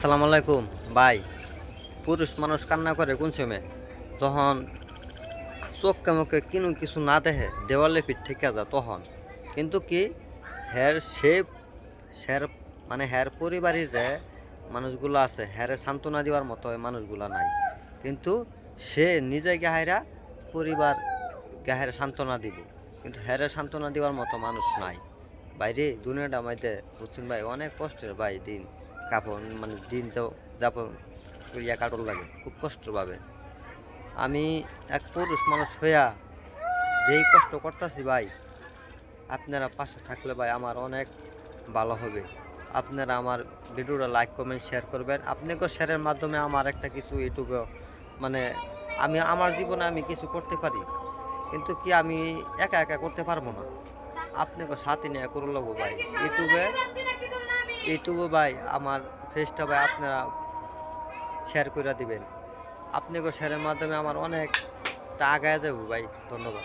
আসসালামু আলাইকুম ভাই। পুরুষ মানুষ কান্না করে কোন সময়? যখন চোখে মুখে কিনু কিছু না দেখে দেওয়ালে পিঠ থেকে যা তখন। কিন্তু কি হ্যার সে স্যার মানে হ্যার পরিবারে যে মানুষগুলো আছে হ্যারে সান্ত্বনা দেওয়ার মতো ওই মানুষগুলো নাই। কিন্তু সে নিজে গাহাইরা পরিবার গাহারে সান্ত্বনা দিব, কিন্তু হ্যারে সান্ত্বনা দেওয়ার মতো মানুষ নাই। বাইরে দুনিয়াটা আমাদের বুঝছেন ভাই, অনেক কষ্টের ভাই দিন কাপড় মানে দিন যাপন ইয়া কাটল লাগে খুব কষ্ট পাবে। আমি এক পুরুষ মানুষ হইয়া যেই কষ্ট করতেছি ভাই, আপনারা পাশে থাকলে ভাই আমার অনেক ভালো হবে। আপনারা আমার ভিডিওটা লাইক কমেন্ট শেয়ার করবেন। আপনাকে শেয়ারের মাধ্যমে আমার একটা কিছু ইউটিউবে মানে আমি আমার জীবনে আমি কিছু করতে পারি, কিন্তু কি আমি একা একা করতে পারবো না। আপনাকে সাথে নিয়ে করে লাগবো ভাই। ইউটিউবে ইউটিউবে ভাই আমার ফেসটা ভাই আপনারা শেয়ার করে দিবেন। আপনাকে শেয়ারের মাধ্যমে আমার অনেকটা আগায় যাবো ভাই। ধন্যবাদ।